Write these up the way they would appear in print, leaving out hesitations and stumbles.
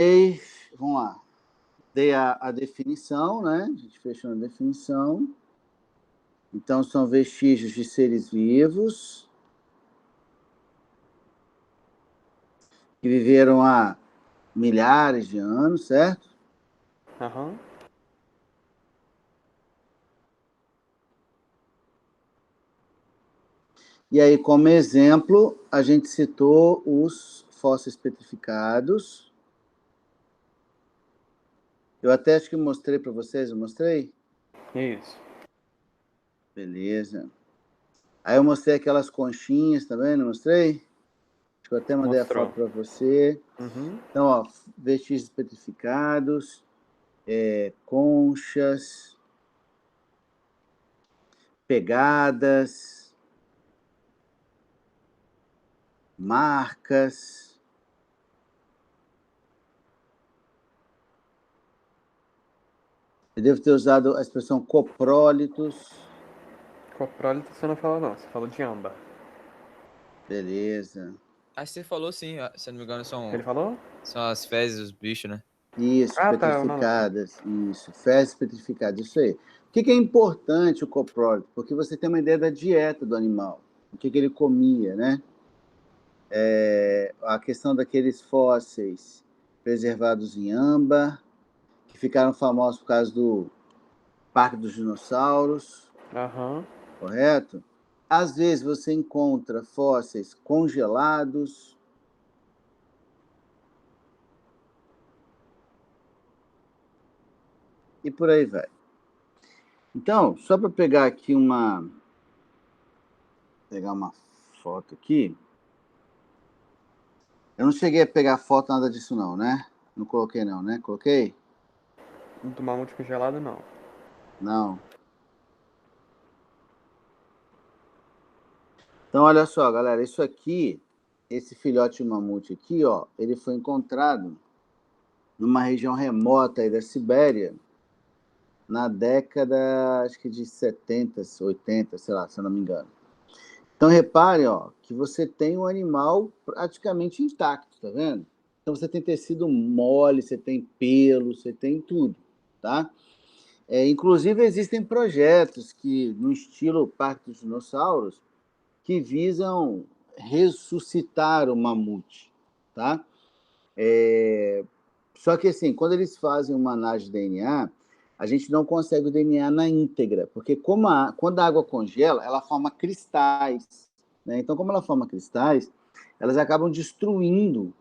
E, vamos lá. Dei a definição, né? A gente fechou a definição. Então, são vestígios de seres vivos que viveram há milhares de anos, certo? Aham. E aí, como exemplo, a gente citou os fósseis petrificados. Eu até acho que mostrei para vocês, eu mostrei? Isso. Beleza. Aí eu mostrei aquelas conchinhas também, não mostrei? Acho que eu até mandei Mostrou. a foto para você. Uhum. Então, ó, vestígios petrificados, conchas, pegadas, marcas. Eu devo ter usado a expressão coprólitos. Coprólito você não falou, não. Você falou de âmbar. Beleza. Acho que você falou sim, se eu não me engano, Ele falou? são as fezes dos bichos, né? Isso, Ah, tá. Não. petrificadas. Isso, fezes petrificadas, isso aí. Por que é importante o coprólito? Porque você tem uma ideia da dieta do animal, o que ele comia, né? A questão daqueles fósseis preservados em âmbar, que ficaram famosos por causa do Parque dos Dinossauros, Aham. correto? Às vezes você encontra fósseis congelados. E por aí vai. Então, só para pegar aqui pegar uma foto aqui. Eu não cheguei a pegar foto, nada disso não, né? Não coloquei não, né? Coloquei? Do mamute congelado, não. Não. Então, olha só, galera, isso aqui, esse filhote de mamute aqui, ó, ele foi encontrado numa região remota aí da Sibéria, na década, acho que de 70, 80, sei lá, se eu não me engano. Então, repare, ó, que você tem um animal praticamente intacto, tá vendo? Então, você tem tecido mole, você tem pelo, você tem tudo, tá? Inclusive, existem projetos que, no estilo Parque dos Dinossauros, que visam ressuscitar o mamute, tá? Só que, assim, quando eles fazem uma análise de DNA, a gente não consegue o DNA na íntegra, porque quando a água congela, ela forma cristais, né? Então, como ela forma cristais, elas acabam destruindo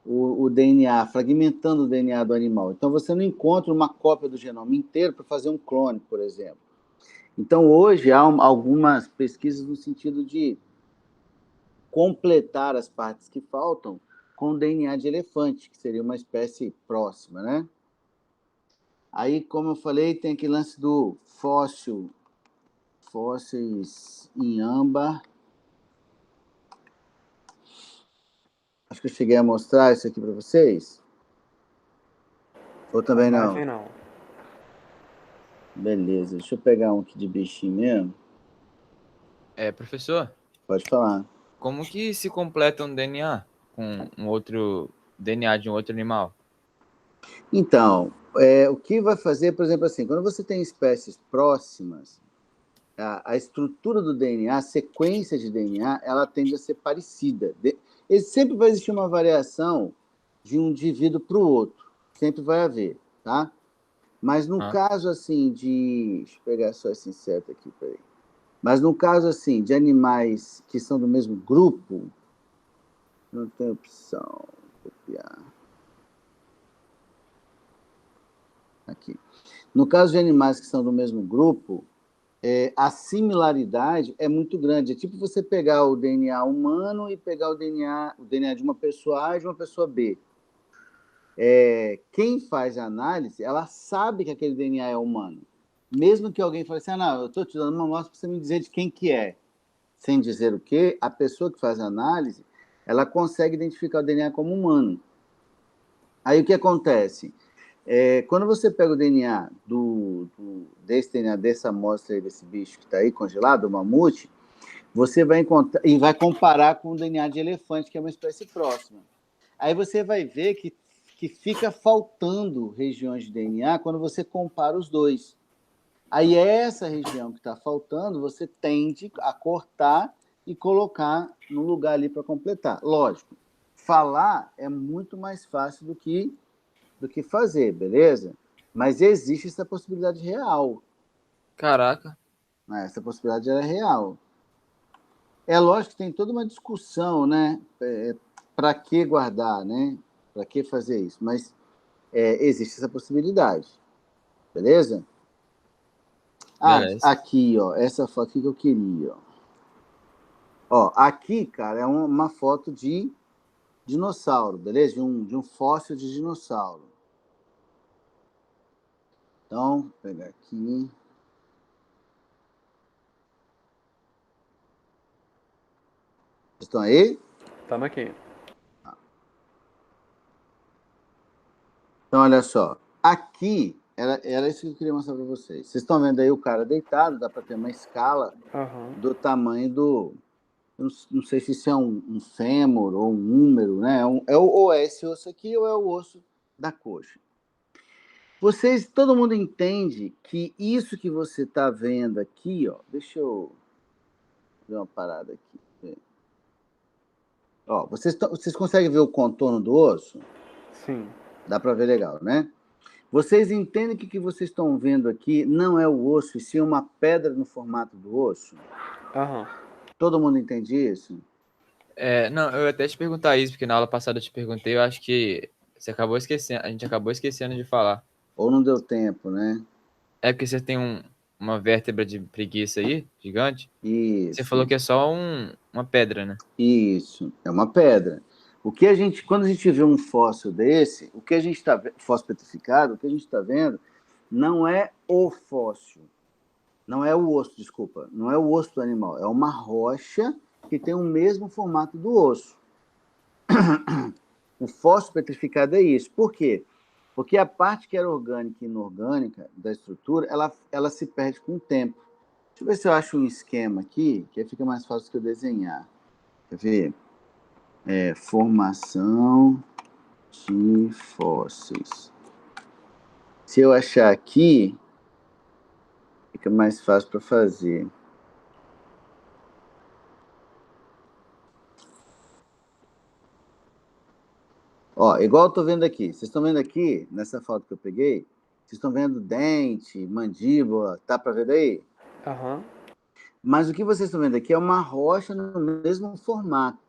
o DNA, fragmentando o DNA do animal. Então, você não encontra uma cópia do genoma inteiro para fazer um clone, por exemplo. Então, hoje, há algumas pesquisas no sentido de completar as partes que faltam com DNA de elefante, que seria uma espécie próxima, né? Aí, como eu falei, tem aquele lance do fósseis em âmbar. Acho que eu cheguei a mostrar isso aqui para vocês. Ou também A não? imagem, não. Beleza, deixa eu pegar um aqui de bichinho mesmo. Professor, Pode falar. como que se completa um DNA com um outro DNA de um outro animal? Então, o que vai fazer, por exemplo, assim, quando você tem espécies próximas, a estrutura do DNA, a sequência de DNA, ela tende a ser parecida. Sempre vai existir uma variação de um indivíduo para o outro. Sempre vai haver, tá? Mas no caso, assim, deixa eu pegar só esse inseto aqui, peraí. Mas no caso, assim, de animais que são do mesmo grupo, não tem opção. Copiar. Aqui. No caso de animais que são do mesmo grupo, a similaridade é muito grande. É tipo você pegar o DNA humano e pegar o DNA de uma pessoa A e de uma pessoa B. Quem faz a análise, ela sabe que aquele DNA é humano. Mesmo que alguém fale assim, não, eu estou te dando uma amostra para você me dizer de quem que é. Sem dizer o quê, a pessoa que faz a análise, ela consegue identificar o DNA como humano. Aí o que acontece? Quando você pega o DNA dessa amostra aí, desse bicho que está aí congelado, o mamute, você vai encontrar e vai comparar com o DNA de elefante, que é uma espécie próxima. Aí você vai ver que que fica faltando regiões de DNA quando você compara os dois. Aí essa região que está faltando, você tende a cortar e colocar no lugar ali para completar. Lógico, falar é muito mais fácil do que fazer, beleza? Mas existe essa possibilidade real. Caraca. Essa possibilidade é real. É lógico que tem toda uma discussão, né? Para que guardar, né? Para que fazer isso? Mas existe essa possibilidade. Beleza? Beleza. Aqui, ó. Essa foto aqui que eu queria, ó. Ó, aqui, cara, é uma foto de dinossauro, beleza? De um fóssil de dinossauro. Então, vou pegar aqui. Vocês estão aí? Estamos aqui. Então, olha só. Aqui, era isso que eu queria mostrar para vocês. Vocês estão vendo aí o cara deitado, dá para ter uma escala do tamanho do... Eu não sei se isso é um fêmur ou um húmero, né? Ou é esse osso aqui ou é o osso da coxa. Todo mundo entende que isso que você está vendo aqui, ó, deixa eu ver uma parada aqui. Ó, vocês conseguem ver o contorno do osso? Sim. Dá para ver legal, né? Vocês entendem que o que vocês estão vendo aqui não é o osso, e sim uma pedra no formato do osso? Todo mundo entende isso? Não, eu ia até te perguntar isso, porque na aula passada eu te perguntei, eu acho que você acabou esquecendo, a gente acabou esquecendo de falar. Ou não deu tempo, né? É porque você tem uma vértebra de preguiça aí, gigante. Você Isso. falou que é só uma pedra, né? Isso, é uma pedra. Quando a gente vê um fóssil desse, fóssil petrificado, o que a gente está vendo não é o fóssil, não é o osso, desculpa, não é o osso do animal, é uma rocha que tem o mesmo formato do osso. O fóssil petrificado é isso. Por quê? Porque a parte que era orgânica e inorgânica da estrutura, ela se perde com o tempo. Deixa eu ver se eu acho um esquema aqui, que aí fica mais fácil que eu desenhar. Quer ver? Formação de fósseis. Se eu achar aqui, fica mais fácil para fazer. Ó, igual eu tô vendo aqui. Vocês estão vendo aqui, nessa foto que eu peguei? Vocês estão vendo dente, mandíbula, tá para ver daí? Mas o que vocês estão vendo aqui é uma rocha no mesmo formato.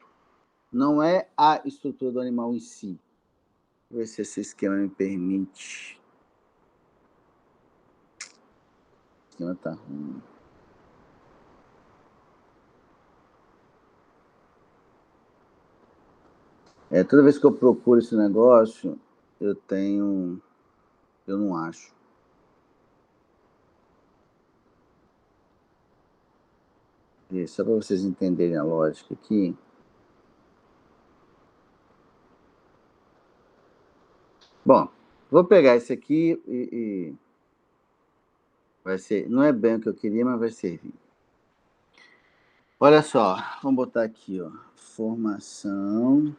Não é a estrutura do animal em si. Vou ver se esse esquema me permite. O esquema tá ruim. Toda vez que eu procuro esse negócio, eu não acho. Só para vocês entenderem a lógica aqui. Bom, vou pegar esse aqui e vai ser, não é bem o que eu queria, mas vai servir. Olha só, vamos botar aqui, ó, formação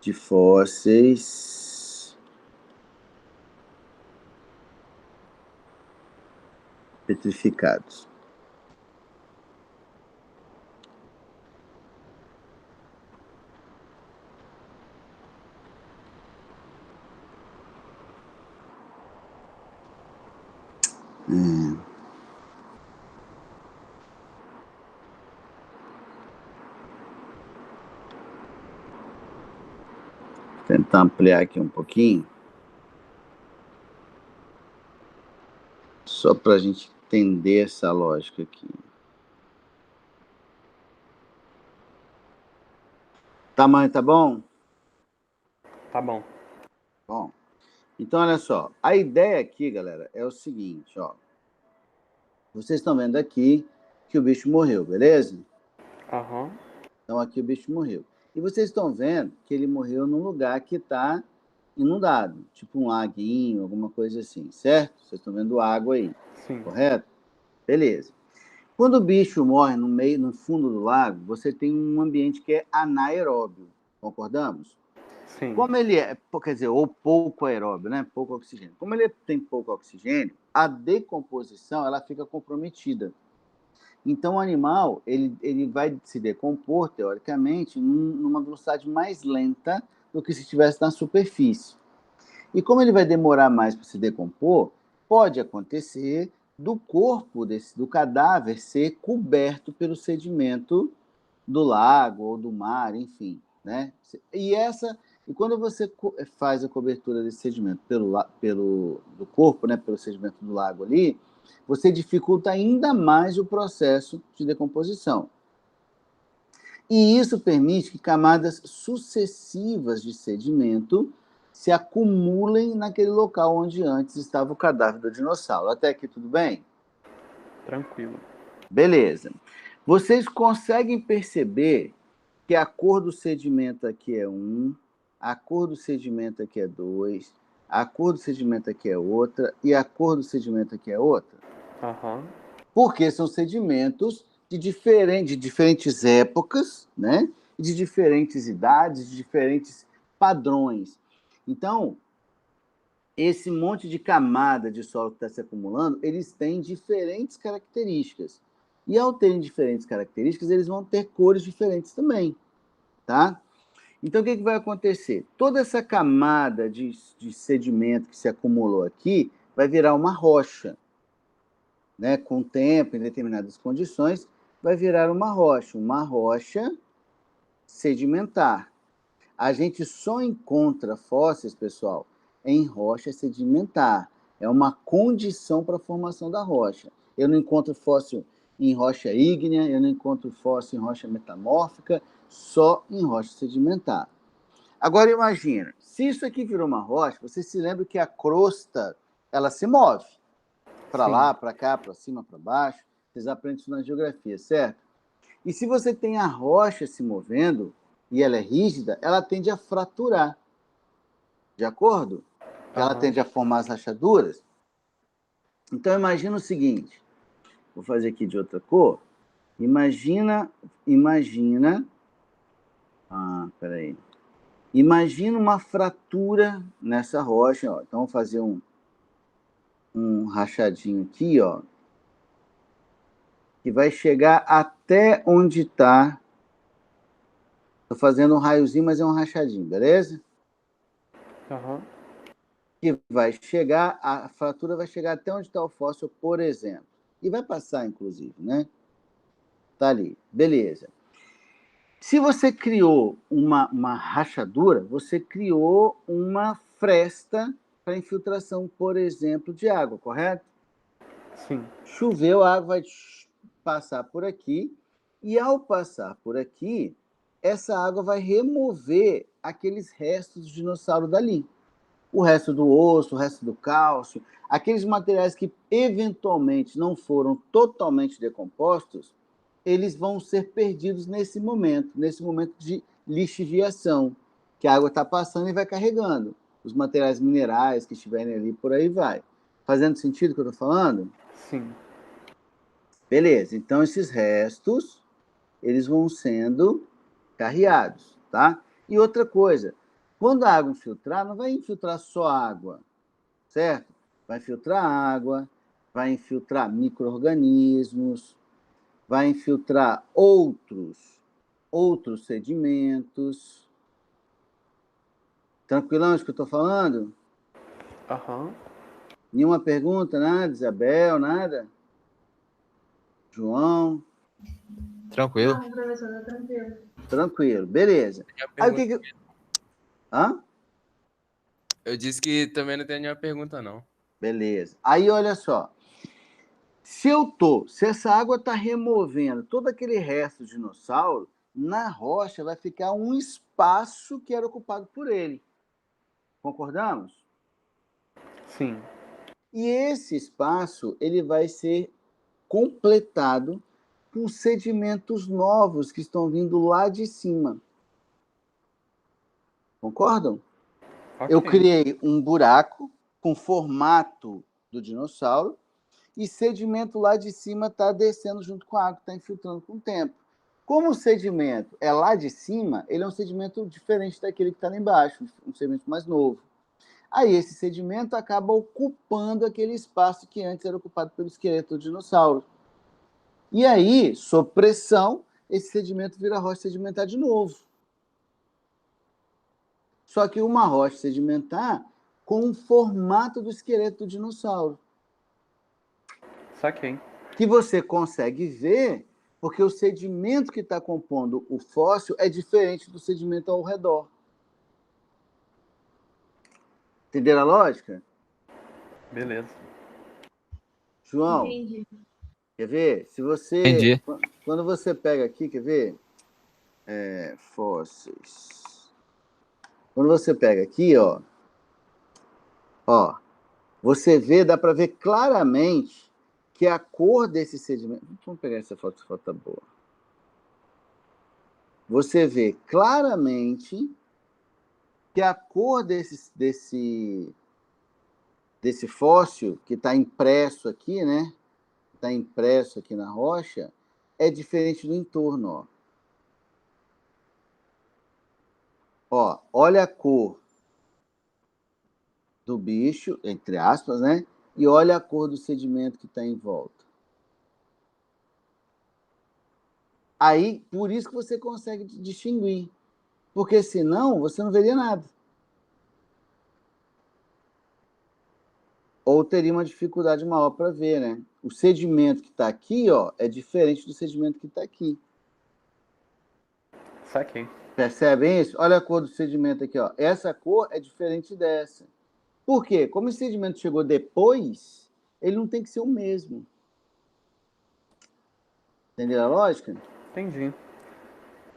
de fósseis petrificados. Tentar ampliar aqui um pouquinho. Só para a gente entender essa lógica aqui. Tamanho tá bom? Tá bom. Bom. Então, olha só. A ideia aqui, galera, é o seguinte, ó. Vocês estão vendo aqui que o bicho morreu, beleza? Então, aqui o bicho morreu. E vocês estão vendo que ele morreu num lugar que está inundado, tipo um laguinho, alguma coisa assim, certo? Vocês estão vendo água aí, Sim. correto? Beleza. Quando o bicho morre no fundo do lago, você tem um ambiente que é anaeróbio. Concordamos? Sim. Como ele é, quer dizer, ou pouco aeróbio, né? Pouco oxigênio. Como ele tem pouco oxigênio, a decomposição ela fica comprometida. Então, o animal ele vai se decompor, teoricamente, numa velocidade mais lenta do que se estivesse na superfície. E como ele vai demorar mais para se decompor, pode acontecer do corpo do cadáver ser coberto pelo sedimento do lago ou do mar, enfim, né? E quando você faz a cobertura desse sedimento do corpo, né, pelo sedimento do lago ali, você dificulta ainda mais o processo de decomposição. E isso permite que camadas sucessivas de sedimento se acumulem naquele local onde antes estava o cadáver do dinossauro. Até aqui tudo bem? Tranquilo. Beleza. Vocês conseguem perceber que a cor do sedimento aqui é 1, a cor do sedimento aqui é 2, a cor do sedimento aqui é outra e a cor do sedimento aqui é outra? Aham. Porque são sedimentos de diferentes épocas, né? De diferentes idades, de diferentes padrões. Então, esse monte de camada de solo que está se acumulando, eles têm diferentes características. E ao terem diferentes características, eles vão ter cores diferentes também, tá? Então, o que vai acontecer? Toda essa camada de sedimento que se acumulou aqui vai virar uma rocha, né? Com o tempo, em determinadas condições, vai virar uma rocha sedimentar. A gente só encontra fósseis, pessoal, em rocha sedimentar. É uma condição para a formação da rocha. Eu não encontro fóssil em rocha ígnea, eu não encontro fóssil em rocha metamórfica, só em rocha sedimentar. Agora imagina, se isso aqui virou uma rocha, você se lembra que a crosta ela se move para lá, para cá, para cima, para baixo. Vocês aprendem isso na geografia, certo? E se você tem a rocha se movendo e ela é rígida, ela tende a fraturar. De acordo? Ela tende a formar as rachaduras. Então, imagina o seguinte. Vou fazer aqui de outra cor. Imagina... peraí. Imagina uma fratura nessa rocha. Ó. Então, vou fazer um rachadinho aqui, ó, que vai chegar até onde está. Estou fazendo um raiozinho, mas é um rachadinho, beleza? Aham. Que vai chegar, a fratura vai chegar até onde está o fóssil, por exemplo. E vai passar, inclusive, né? Está ali, beleza. Se você criou uma rachadura, você criou uma fresta para infiltração, por exemplo, de água, correto? Sim. Choveu, a água vai passar por aqui, e ao passar por aqui, essa água vai remover aqueles restos do dinossauro dali. O resto do osso, o resto do cálcio, aqueles materiais que eventualmente não foram totalmente decompostos, eles vão ser perdidos nesse momento de lixiviação, que a água está passando e vai carregando os materiais minerais que estiverem ali, por aí vai. Fazendo sentido o que eu estou falando? Sim. Beleza, então esses restos, eles vão sendo carreados, tá? E outra coisa, quando a água infiltrar, não vai infiltrar só água, certo? Vai infiltrar água, vai infiltrar micro-organismos, vai infiltrar outros sedimentos. Tranquilão isso que eu estou falando? Aham. Nenhuma pergunta, nada? Isabel, nada? João? Tranquilo. Não, professora, tranquilo. Tranquilo, beleza. Aí o que Hã? Eu disse que também não tem nenhuma pergunta, não. Beleza. Aí, olha só. Se essa água está removendo todo aquele resto de dinossauro, na rocha vai ficar um espaço que era ocupado por ele. Concordamos? Sim. E esse espaço ele vai ser completado com sedimentos novos que estão vindo lá de cima. Concordam? Ok. Eu criei um buraco com formato do dinossauro e sedimento lá de cima está descendo junto com a água, está infiltrando com o tempo. Como o sedimento é lá de cima, ele é um sedimento diferente daquele que está lá embaixo, um sedimento mais novo. Aí esse sedimento acaba ocupando aquele espaço que antes era ocupado pelo esqueleto do dinossauro. E aí, sob pressão, esse sedimento vira rocha sedimentar de novo. Só que uma rocha sedimentar com o formato do esqueleto do dinossauro. Saquei. Que você consegue ver, porque o sedimento que está compondo o fóssil é diferente do sedimento ao redor. Entenderam a lógica? Beleza. João, Entendi. quer ver? Se você, Entendi. quando você pega aqui, quer ver? Fósseis. Quando você pega aqui, ó, você vê, dá para ver claramente que a cor desse sedimento... Vamos pegar essa foto tá boa. Você vê claramente que a cor desse fóssil, que está impresso aqui, né? Está impresso aqui na rocha, é diferente do entorno, ó. Olha a cor do bicho, entre aspas, né? E olha a cor do sedimento que está em volta. Aí, por isso que você consegue distinguir. Porque senão, você não veria nada. Ou teria uma dificuldade maior para ver, né? O sedimento que está aqui, ó, é diferente do sedimento que está aqui. Saquei. Percebem isso? Olha a cor do sedimento aqui, ó. Essa cor é diferente dessa. Por quê? Como esse sedimento chegou depois, ele não tem que ser o mesmo. Entendeu a lógica? Entendi.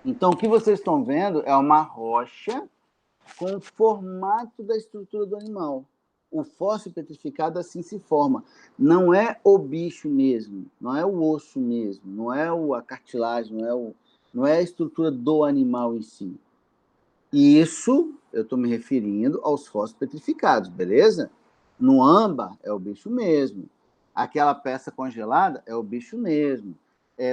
Então, o que vocês estão vendo é uma rocha com o formato da estrutura do animal. O fóssil petrificado assim se forma. Não é o bicho mesmo, não é o osso mesmo, não é a cartilagem, não é a estrutura do animal em si. Isso, eu estou me referindo aos fósseis petrificados, beleza? No âmbar é o bicho mesmo. Aquela peça congelada é o bicho mesmo.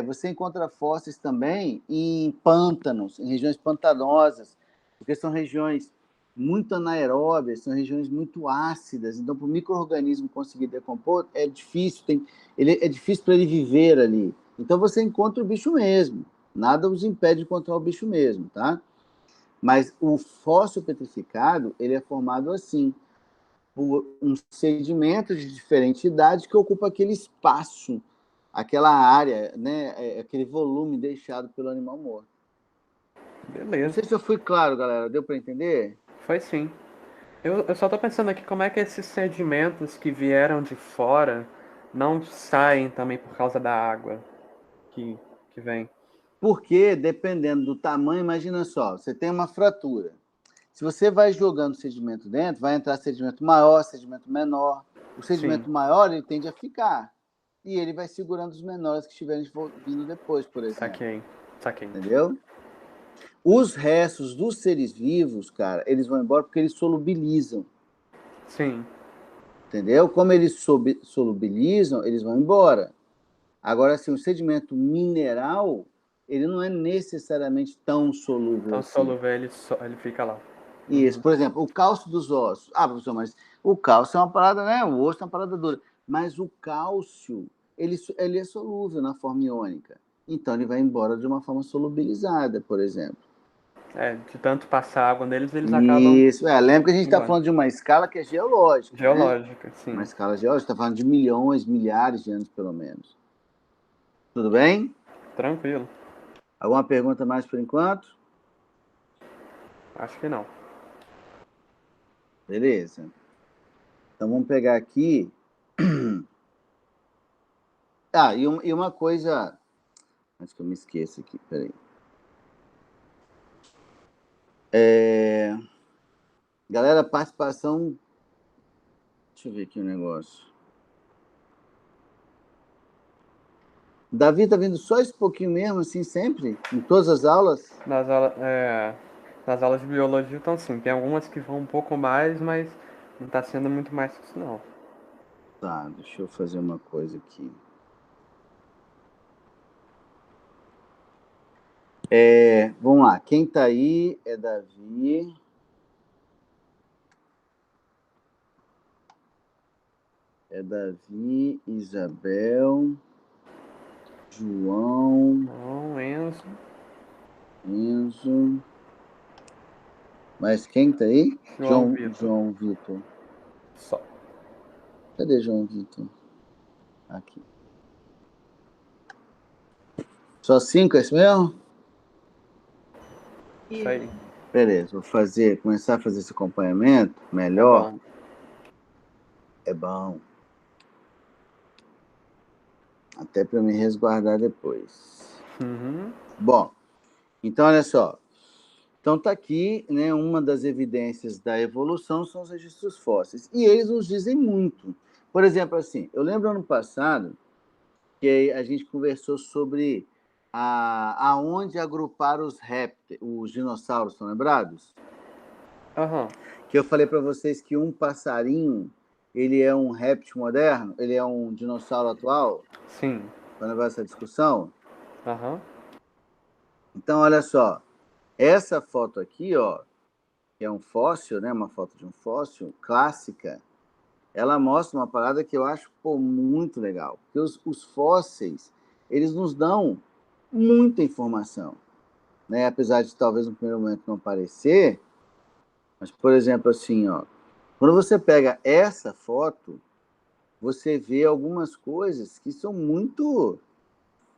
Você encontra fósseis também em pântanos, em regiões pantanosas, porque são regiões muito anaeróbias, são regiões muito ácidas, então para o micro-organismo conseguir decompor é difícil, é difícil para ele viver ali. Então você encontra o bicho mesmo, nada os impede de encontrar o bicho mesmo, tá? Mas o fóssil petrificado, ele é formado assim, por um sedimento de diferente idade que ocupa aquele espaço, aquela área, né, aquele volume deixado pelo animal morto. Não Beleza. sei se eu fui claro, galera. Deu para entender? Foi sim. Eu só tô pensando aqui como é que esses sedimentos que vieram de fora não saem também por causa da água que vem. Porque, dependendo do tamanho, imagina só, você tem uma fratura. Se você vai jogando sedimento dentro, vai entrar sedimento maior, sedimento menor. O sedimento Sim. maior, ele tende a ficar. E ele vai segurando os menores que estiverem vindo depois, por exemplo. Saquei. Entendeu? Os restos dos seres vivos, cara, eles vão embora porque eles solubilizam. Sim. Entendeu? Como eles solubilizam, eles vão embora. Agora, assim, o sedimento mineral, ele não é necessariamente tão solúvel Então, assim. solúvel, ele fica lá. Isso, por exemplo, o cálcio dos ossos. Ah, professor, mas o cálcio é uma parada, né? O osso é uma parada dura. Mas o cálcio, ele é solúvel na forma iônica. Então, ele vai embora de uma forma solubilizada, por exemplo. De tanto passar água neles, eles acabam... Isso, lembra que a gente está embora. falando de uma escala que é geológica, né? Geológica, sim. Uma escala geológica, está falando de milhões, milhares de anos, pelo menos. Tudo bem? Tranquilo. Alguma pergunta mais por enquanto? Acho que não. Beleza. Então, vamos pegar aqui... e uma coisa... Acho que eu me esqueço aqui, peraí. Galera, participação... Deixa eu ver aqui um negócio. Davi tá vindo só esse pouquinho mesmo, assim, sempre? Em todas as aulas? Nas aulas de biologia, então sim. Tem algumas que vão um pouco mais, mas não tá sendo muito mais que isso, não. Tá, deixa eu fazer uma coisa aqui. Vamos lá, quem tá aí é Davi. É Davi, Isabel, João, Não, Enzo. Enzo. Mas quem tá aí? João Vitor. João Vitor. Só. Cadê João Vitor? Aqui. Só 5, é isso mesmo? Isso aí. Beleza, vou começar a fazer esse acompanhamento É melhor. bom. É bom. Até para me resguardar depois. Uhum. Bom, então olha só. Então tá aqui, né, uma das evidências da evolução são os registros fósseis. E eles nos dizem muito. Por exemplo, assim, eu lembro ano passado que a gente conversou sobre aonde agrupar os dinossauros, estão lembrados? Aham. Que eu falei para vocês que um passarinho, ele é um réptil moderno, ele é um dinossauro atual, Sim. para levar essa discussão. Aham. Então, olha só, essa foto aqui, ó, que é um fóssil, né, uma foto de um fóssil clássica, ela mostra uma parada que eu acho, pô, muito legal. Porque os fósseis, eles nos dão muita informação, né? Apesar de talvez no primeiro momento não parecer, mas, por exemplo, assim, ó, quando você pega essa foto, você vê algumas coisas que são muito,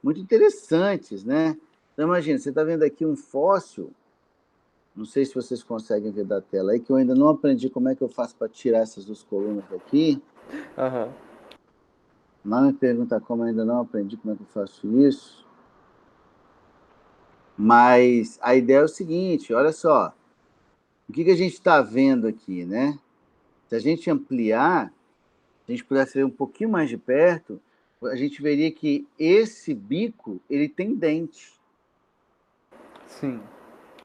muito interessantes, né? Então, imagina, você está vendo aqui um fóssil, não sei se vocês conseguem ver da tela aí, que eu ainda não aprendi como é que eu faço para tirar essas duas colunas daqui. Aham. Não me pergunta como, eu ainda não aprendi como é que eu faço isso. Mas a ideia é o seguinte, olha só, o que a gente está vendo aqui, né? Se a gente ampliar, se a gente pudesse ver um pouquinho mais de perto, a gente veria que esse bico, ele tem dente. Sim.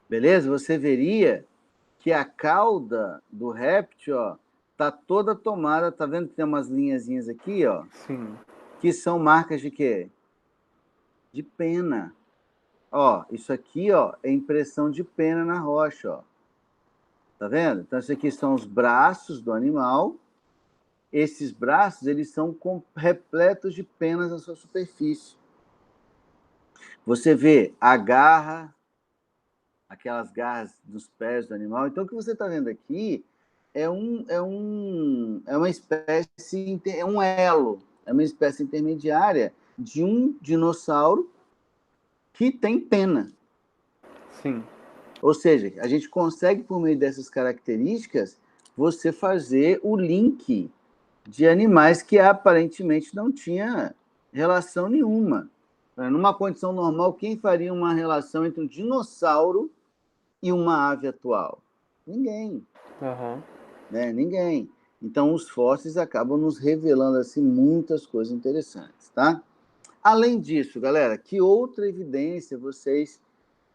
Beleza? Você veria que a cauda do réptil, ó, tá toda tomada, tá vendo que tem umas linhazinhas aqui, ó, Sim. que são marcas de quê? De pena. Ó, isso aqui, ó, é impressão de pena na rocha, ó. Tá vendo? Então, isso aqui são os braços do animal. Esses braços, eles são repletos de penas na sua superfície. Você vê a garra, aquelas garras dos pés do animal. Então, o que você está vendo aqui é uma espécie, é um elo, é uma espécie intermediária de um dinossauro que tem pena. Sim. Ou seja, a gente consegue, por meio dessas características, você fazer o link de animais que aparentemente não tinha relação nenhuma. Numa condição normal, quem faria uma relação entre um dinossauro e uma ave atual? Ninguém. Aham. Né? Ninguém. Então, os fósseis acabam nos revelando assim, muitas coisas interessantes. Tá? Além disso, galera, que outra evidência vocês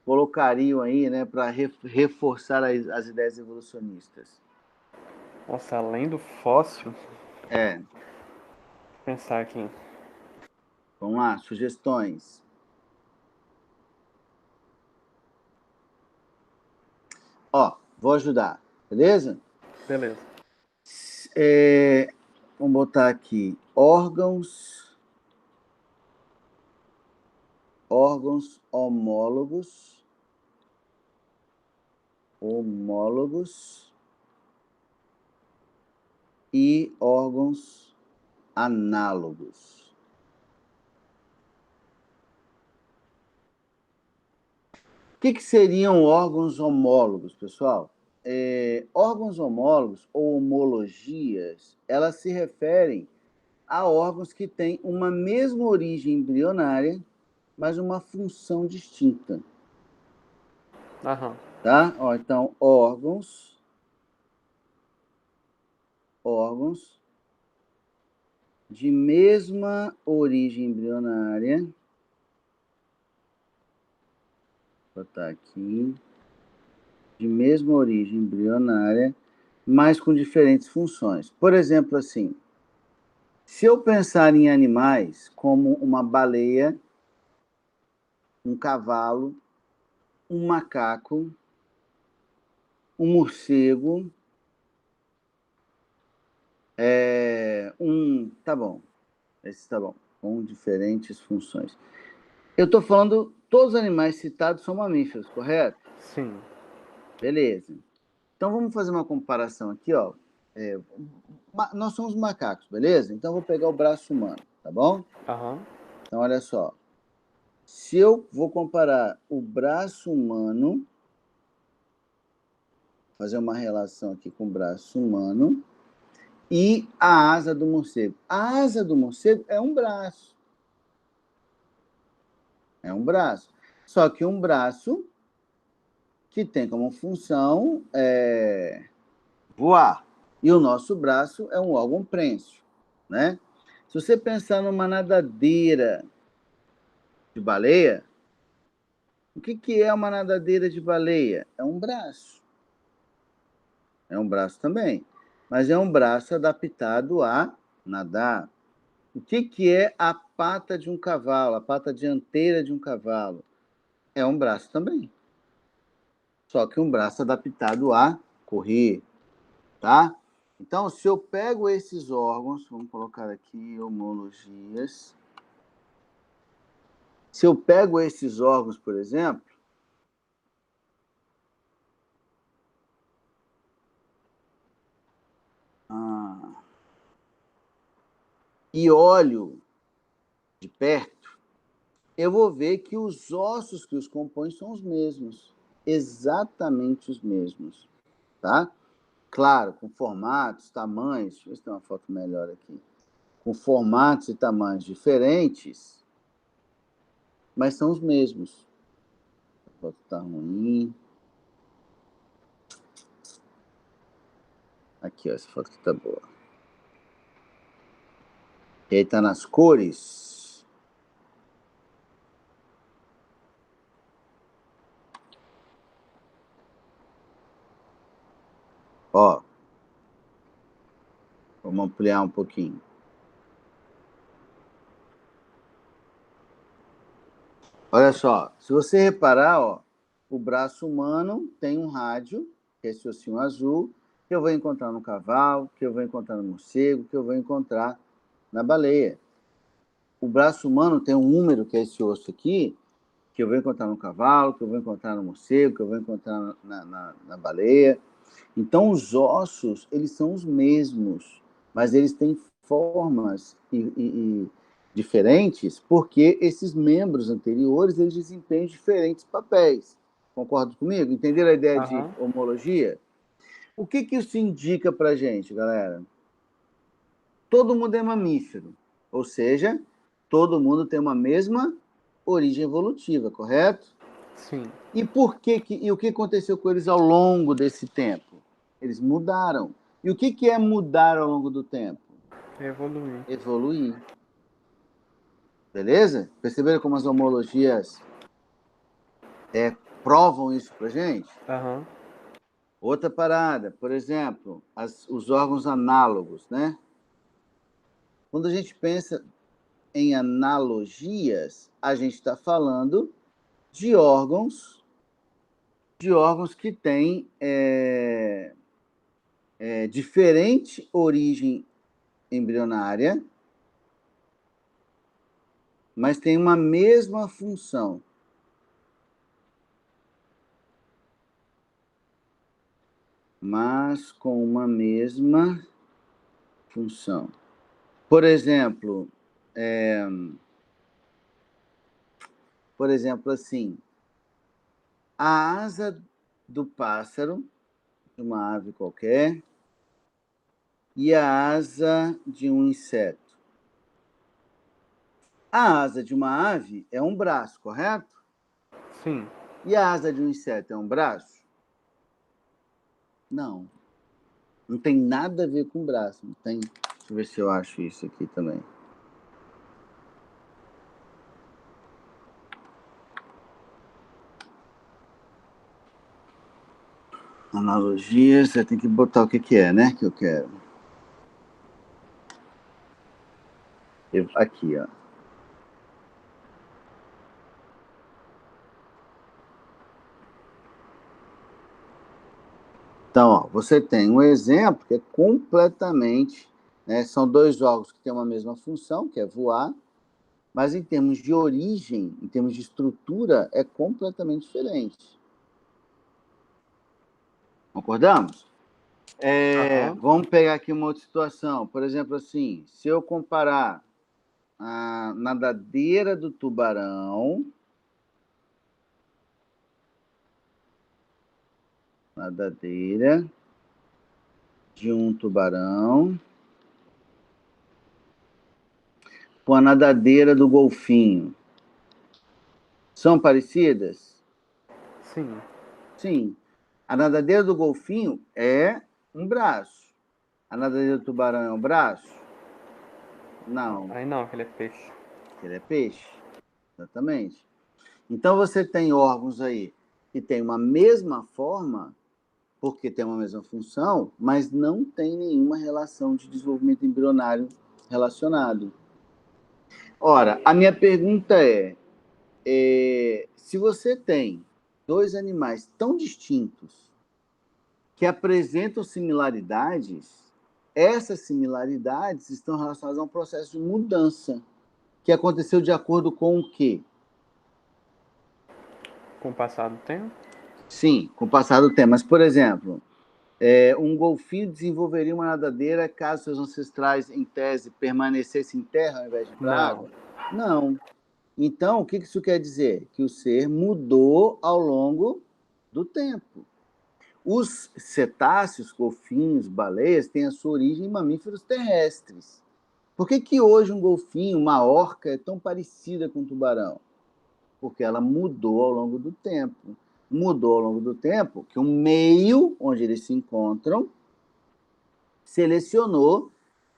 colocariam aí, né, para reforçar as ideias evolucionistas? Nossa, além do fóssil, É, vou pensar aqui. vamos lá, sugestões. Ó, vou ajudar, beleza? Beleza. Vamos botar aqui órgãos homólogos e órgãos análogos. O que seriam órgãos homólogos, pessoal? Órgãos homólogos ou homologias, elas se referem a órgãos que têm uma mesma origem embrionária, mas uma função distinta. Aham. Tá? Ó, então, órgãos de mesma origem embrionária. Vou botar aqui. De mesma origem embrionária, mas com diferentes funções. Por exemplo, assim, Se eu pensar em animais como uma baleia, um cavalo, um macaco, um morcego, tá bom, esse tá bom, com diferentes funções. Eu estou falando, todos os animais citados são mamíferos, correto? Sim. Beleza. Então vamos fazer uma comparação aqui, ó. Nós somos macacos, beleza? Então eu vou pegar o braço humano, tá bom? Aham. Então olha só. Se eu vou comparar o braço humano, fazer uma relação aqui com o braço humano, e a asa do morcego. A asa do morcego é um braço. É um braço. Só que um braço que tem como função voar. E o nosso braço é um órgão prênsio, né? Se você pensar numa nadadeira de baleia, o que é uma nadadeira de baleia? É um braço. É um braço também. Mas é um braço adaptado a nadar. O que é a pata de um cavalo, a pata dianteira de um cavalo? É um braço também. Só que um braço adaptado a correr, tá? Então, se eu pego esses órgãos, vamos colocar aqui homologias. Se eu pego esses órgãos, por exemplo, e olho de perto, eu vou ver que os ossos que os compõem são os mesmos, exatamente os mesmos, tá? Claro, com formatos, tamanhos, deixa eu ver se tem uma foto melhor aqui, com formatos e tamanhos diferentes, mas são os mesmos. A foto tá ruim. Aqui, ó, essa foto aqui tá boa. E aí tá nas cores. Ó, vamos ampliar um pouquinho. Olha só, se você reparar, ó, o braço humano tem um rádio, que é esse ossinho azul, que eu vou encontrar no cavalo, que eu vou encontrar no morcego, que eu vou encontrar na baleia. O braço humano tem um número, que é esse osso aqui, que eu vou encontrar no cavalo, que eu vou encontrar no morcego, que eu vou encontrar na baleia. Então, os ossos, eles são os mesmos, mas eles têm formas diferentes, porque esses membros anteriores, eles desempenham diferentes papéis. Concorda comigo? Entenderam a ideia de homologia? O que isso indica para a gente, galera? Todo mundo é mamífero, ou seja, todo mundo tem uma mesma origem evolutiva, correto? Sim. E o que aconteceu com eles ao longo desse tempo? Eles mudaram. E o que é mudar ao longo do tempo? Evoluir. Evoluir. Beleza? Perceberam como as homologias provam isso pra gente? Aham. Outra parada, por exemplo, os órgãos análogos, né? Quando a gente pensa em analogias, a gente está falando de órgãos que têm diferente origem embrionária, mas tem uma mesma função. Mas com uma mesma função. Por exemplo, assim, a asa do pássaro, de uma ave qualquer, e a asa de um inseto. A asa de uma ave é um braço, correto? Sim. E a asa de um inseto é um braço? Não. Não tem nada a ver com braço. Não tem. Deixa eu ver se eu acho isso aqui também. Analogias, você tem que botar o que é, né? Que eu quero. escrevo aqui, ó. Então, ó, você tem um exemplo que é completamente, né, são dois jogos que têm uma mesma função, que é voar, mas em termos de origem, em termos de estrutura, é completamente diferente. Concordamos? Vamos pegar aqui uma outra situação. Por exemplo, assim, se eu comparar a nadadeira do tubarão, nadadeira de um tubarão, com a nadadeira do golfinho, são parecidas? Sim. Sim. A nadadeira do golfinho é um braço. A nadadeira do tubarão é um braço? Não. Aí não, que ele é peixe. Ele é peixe. Exatamente. Então você tem órgãos aí que têm uma mesma forma, porque tem uma mesma função, mas não tem nenhuma relação de desenvolvimento embrionário relacionado. Ora, a minha pergunta se você tem dois animais tão distintos que apresentam similaridades, essas similaridades estão relacionadas a um processo de mudança que aconteceu de acordo com o quê? Com o passar do tempo? Sim, com o passar do tempo. Mas, por exemplo, um golfinho desenvolveria uma nadadeira caso seus ancestrais, em tese, permanecessem em terra ao invés de ir para a água? Não. Então, o que isso quer dizer? Que o ser mudou ao longo do tempo. Os cetáceos, golfinhos, baleias, têm a sua origem em mamíferos terrestres. Por que hoje um golfinho, uma orca, é tão parecida com um tubarão? Porque ela mudou ao longo do tempo. Mudou ao longo do tempo que o meio onde eles se encontram selecionou,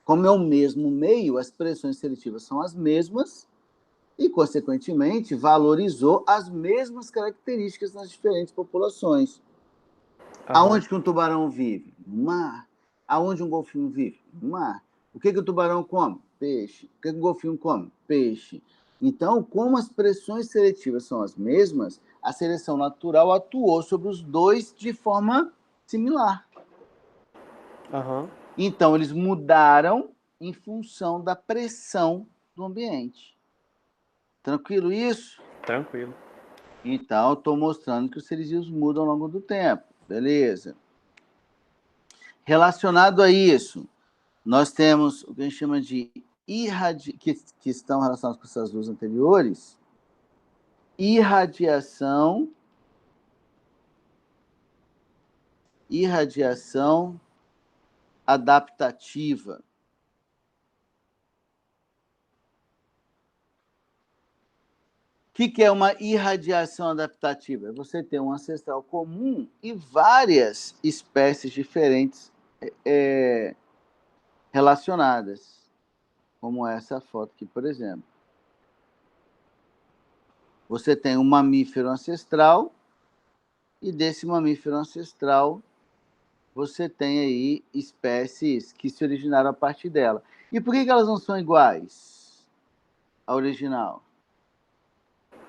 como é o mesmo meio, as pressões seletivas são as mesmas e, consequentemente, valorizou as mesmas características nas diferentes populações. Aonde que um tubarão vive? No mar. Aonde um golfinho vive? No mar. O que o tubarão come? Peixe. O que o golfinho come? Peixe. Então, como as pressões seletivas são as mesmas, a seleção natural atuou sobre os dois de forma similar. Então, eles mudaram em função da pressão do ambiente. Tranquilo isso? Tranquilo. Então, eu estou mostrando que os seres vivos mudam ao longo do tempo. Beleza. Relacionado a isso, nós temos o que a gente chama de que estão relacionados com essas duas anteriores, irradiação adaptativa. O que é uma irradiação adaptativa? Você tem um ancestral comum e várias espécies diferentes relacionadas, como essa foto aqui, por exemplo. Você tem um mamífero ancestral e desse mamífero ancestral você tem aí espécies que se originaram a partir dela. E por que elas não são iguais à original?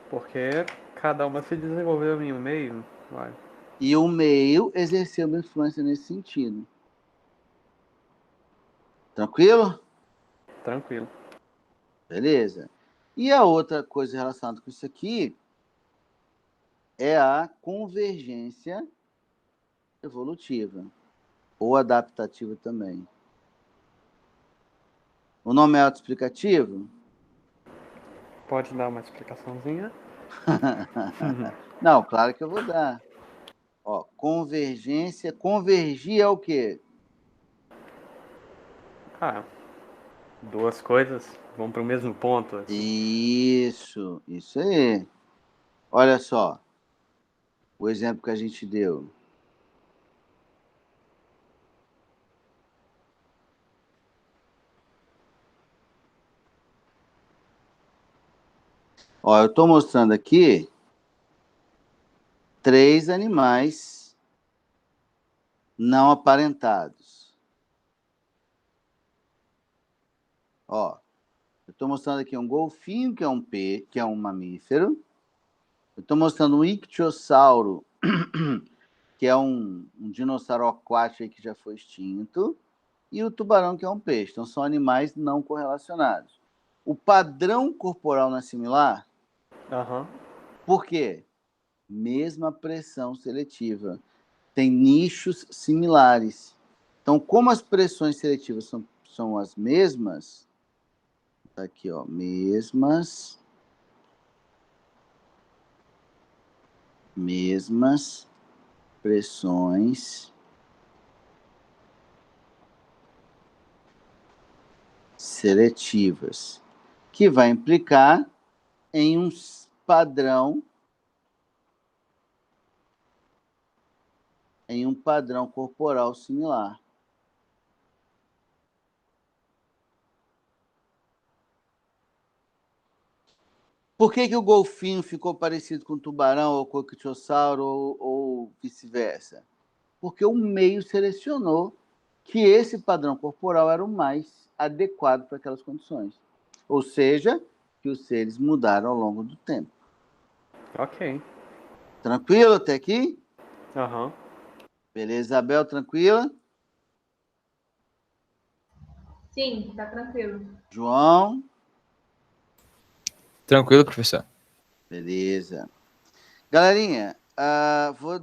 Porque cada uma se desenvolveu em um meio. Vai. E o meio exerceu uma influência nesse sentido. Tranquilo? Tranquilo. Beleza. E a outra coisa relacionada com isso aqui é a convergência evolutiva, ou adaptativa também. O nome é autoexplicativo? Pode dar uma explicaçãozinha? Não, claro que eu vou dar. Ó, convergência. Convergir é o quê? Duas coisas vão para o mesmo ponto. Assim. Isso aí. Olha só, o exemplo que a gente deu. Ó, eu estou mostrando aqui 3 animais não aparentados. Ó, eu estou mostrando aqui um golfinho, que é um que é um mamífero. Eu estou mostrando um ictiosauro, que é um dinossauro aquático que já foi extinto. E o tubarão, que é um peixe. Então, são animais não correlacionados. O padrão corporal não é similar? Aham. Por quê? Mesma pressão seletiva. Tem nichos similares. Então, como as pressões seletivas são as mesmas, tá aqui, ó, mesmas pressões seletivas, que vai implicar em um padrão corporal similar. Por que o golfinho ficou parecido com o tubarão ou com o ictiosauro ou vice-versa? Porque o meio selecionou que esse padrão corporal era o mais adequado para aquelas condições. Ou seja, que os seres mudaram ao longo do tempo. Ok. Tranquilo até aqui? Aham. Beleza, Isabel, tranquila? Sim, tá tranquilo. João? Tranquilo, professor. Beleza. Galerinha, vou